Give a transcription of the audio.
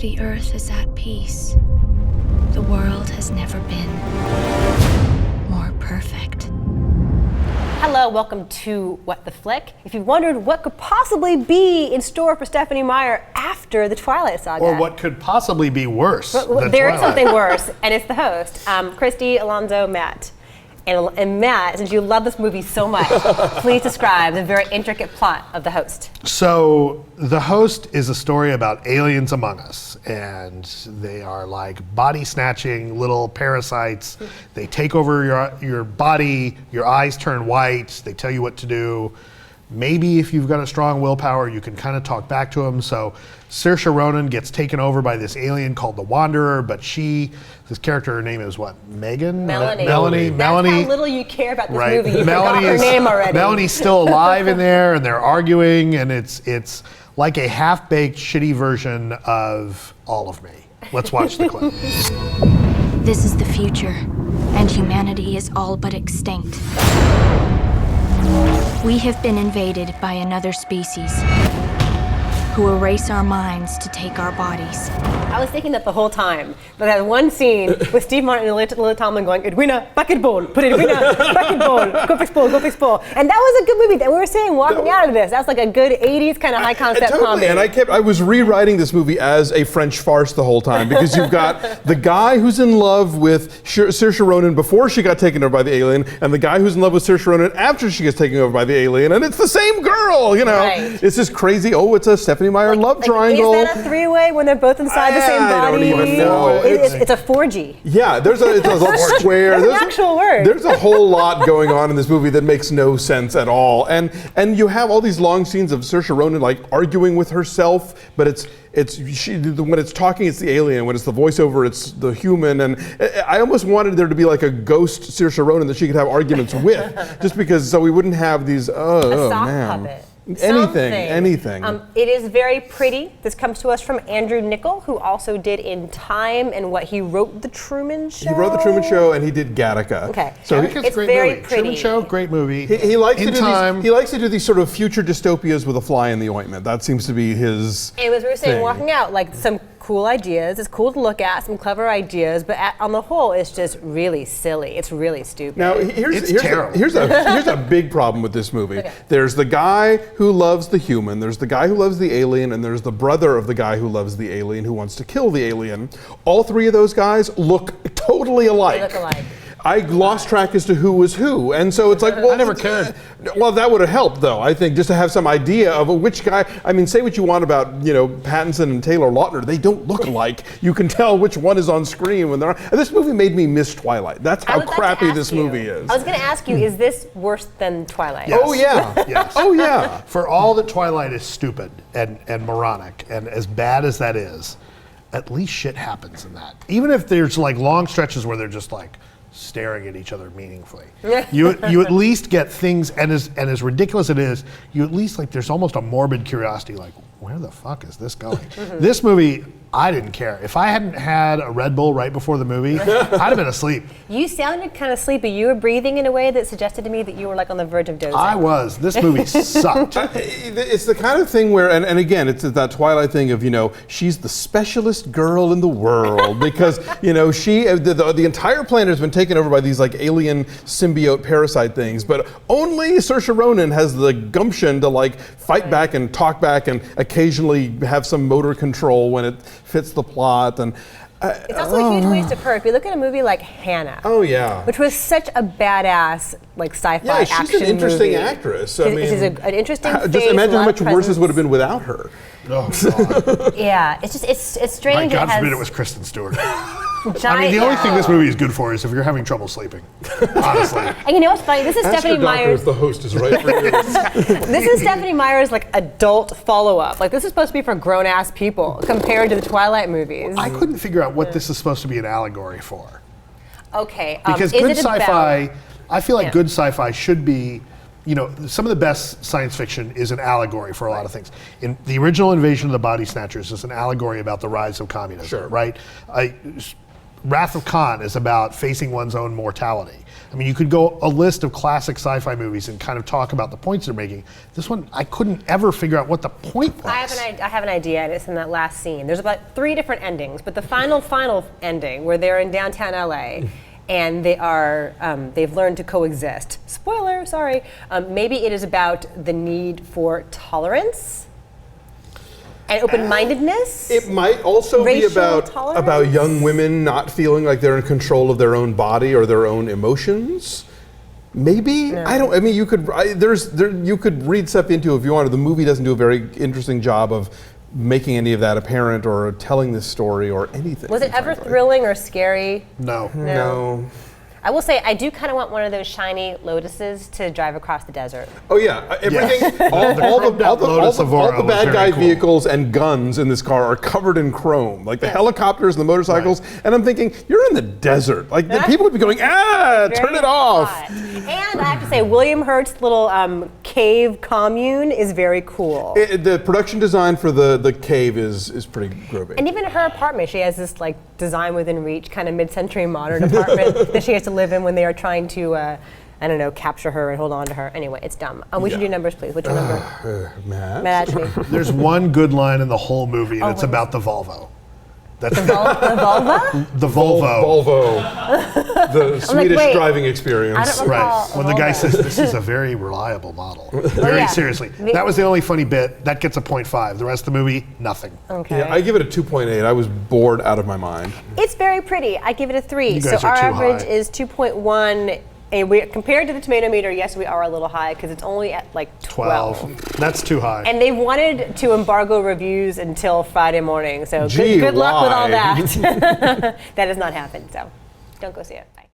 The earth is at peace. The world has never been more perfect. Hello, welcome to What the Flick. If you've wondered what could possibly be in store for Stephenie Meyer after the Twilight Saga. Or what could possibly be worse than There is Twilight. something worse, and it's the host, Christy, Alonso, Matt. And Matt, since you love this movie so much, please describe the very intricate plot of The Host. So, The Host is a story about aliens among us, and they are like body-snatching little parasites. They take over your body, your eyes turn white, they tell you what to do. Maybe if you've got a strong willpower, you can kind of talk back to them. So Saoirse Ronan gets taken over by this alien called the Wanderer, but this character, her name is what? Megan? Melanie. Melanie. That's how little you care about this Right. movie. You Melanie forgot her name already. Melanie's still alive in there, and they're arguing, and it's like a half-baked, shitty version of All of Me. Let's watch the clip. This is the future, and humanity is all but extinct. We have been invaded by another species who erase our minds to take our bodies. I was thinking that the whole time. But that one scene with Steve Martin and Lily Tomlin going, Edwina, basketball, put Edwina, basketball, go fix ball. And that was a good movie. That we were saying walking out of this. That's like a good 80s kind of high concept totally. comedy. And I was rewriting this movie as a French farce the whole time, because you've got the guy who's in love with Saoirse Ronan before she got taken over by the alien, and the guy who's in love with Saoirse Ronan after she gets taken over by the alien, and it's the same girl, you know. Right. It's just crazy. Oh, it's a Stephenie Meyer love triangle. Is that a three-way when they're both inside the same body? I don't even know. It's a 4G. Yeah, it's a square. That's an actual word. There's a whole lot going on in this movie that makes no sense at all. And you have all these long scenes of Saoirse Ronan like arguing with herself, but when it's talking, it's the alien. When it's the voiceover, it's the human. And I almost wanted there to be like a ghost Saoirse Ronan that she could have arguments with, just because so we wouldn't have these. A sock puppet. Anything. It is very pretty. This comes to us from Andrew Niccol, who also did In Time and he wrote The Truman Show. He wrote The Truman Show and he did Gattaca. Okay. So Gattaca's it's a great very movie. pretty. Truman Show, great movie. He likes to do these sort of future dystopias with a fly in the ointment. That seems to be his. And as we were saying, thing. walking out, like some cool ideas. It's cool to look at, some clever ideas, but on the whole, it's just really silly. It's really stupid. Now, here's terrible. a big problem with this movie. Okay. There's the guy who loves the human, there's the guy who loves the alien, and there's the brother of the guy who loves the alien who wants to kill the alien. All three of those guys look totally alike. They look alike. I lost track as to who was who, and so it's like, well, I never cared. Well, that would have helped, though. I think just to have some idea of which guy. I mean, say what you want about Pattinson and Taylor Lautner, they don't look alike. You can tell which one is on screen when they're on. And this movie made me miss Twilight. That's how crappy this movie is. I was going to ask you, is this worse than Twilight? Yes. Oh yeah. Yes. Oh yeah. For all that Twilight is stupid and moronic, and as bad as that is, at least shit happens in that. Even if there's like long stretches where they're just like staring at each other meaningfully. You at least get things, and as ridiculous it is, you at least like there's almost a morbid curiosity, like where the fuck is this going? This movie, I didn't care. If I hadn't had a Red Bull right before the movie, I'd have been asleep. You sounded kind of sleepy. You were breathing in a way that suggested to me that you were like on the verge of dozing. I was. This movie sucked. It's the kind of thing where, and again, it's that Twilight thing of, she's the specialist girl in the world because, the entire planet has been taken over by these like alien symbiote parasite things, but only Saoirse Ronan has the gumption to like fight back and talk back and occasionally have some motor control when it fits the plot. And it's also a huge waste of her. If you look at a movie like Hannah, oh yeah, which was such a badass like sci-fi action movie. She's an interesting actress. I mean, she's an interesting face. Just imagine how much worse presence. this would have been without her. Oh God. Yeah, it's strange. My God it forbid it was Kristen Stewart. giant, I mean, the only thing this movie is good for is if you're having trouble sleeping. Honestly. And you know what's funny? This is Ask Stephenie your doctor Meyer's. if the host is right for you. This is Stephenie Meyer's like adult follow-up. Like this is supposed to be for grown-ass people compared to the Twilight movies. I couldn't figure out what this is supposed to be an allegory for. Okay. Because is good it sci-fi, about- I feel like Yeah. good sci-fi should be, some of the best science fiction is an allegory for a lot of things. In the original Invasion of the Body Snatchers is an allegory about the rise of communism, Sure. right? Wrath of Khan is about facing one's own mortality. I mean, you could go a list of classic sci-fi movies and kind of talk about the points they're making. This one, I couldn't ever figure out what the point was. I have an idea, and it's in that last scene. There's about 3 different endings, but the final ending, where they're in downtown LA, and they've learned to coexist. Spoiler, sorry. Maybe it is about the need for tolerance and open-mindedness. It might also be about young women not feeling like they're in control of their own body or their own emotions. Maybe. No. I don't. I mean, you could. You could read stuff into it if you wanted. The movie doesn't do a very interesting job of making any of that apparent or telling this story or anything. Was it ever thrilling or scary? No. I will say, I do kind of want one of those shiny lotuses to drive across the desert. Oh yeah, everything. All the bad guy vehicles and guns in this car are covered in chrome, like the helicopters and the motorcycles. Right. And I'm thinking, you're in the desert. Like the people would be going, turn it off. And I have to say, William Hurt's little cave commune is very cool. The production design for the cave is pretty groovy. And even her apartment, she has this like design within reach, kind of mid-century modern apartment that she has to live in when they are trying to, I don't know, capture her and hold on to her. Anyway, it's dumb. We should do numbers, please. What's your number? Matt Atchity. There's one good line in the whole movie, and it's about the Volvo. That's the Volvo? The Volvo. Volvo. The Swedish driving experience. I don't recall Right. When the guy says, this is a very reliable model. Very seriously. That was the only funny bit. That gets a 0.5. The rest of the movie, nothing. Okay. Yeah, I give it a 2.8. I was bored out of my mind. It's very pretty. I give it a 3. You guys so are our too average high. is 2.1. And we, compared to the tomato meter, yes, we are a little high because it's only at like 12. That's too high. And they wanted to embargo reviews until Friday morning. So Gee, good luck with all why? that. That has not happened. So don't go see it. Bye.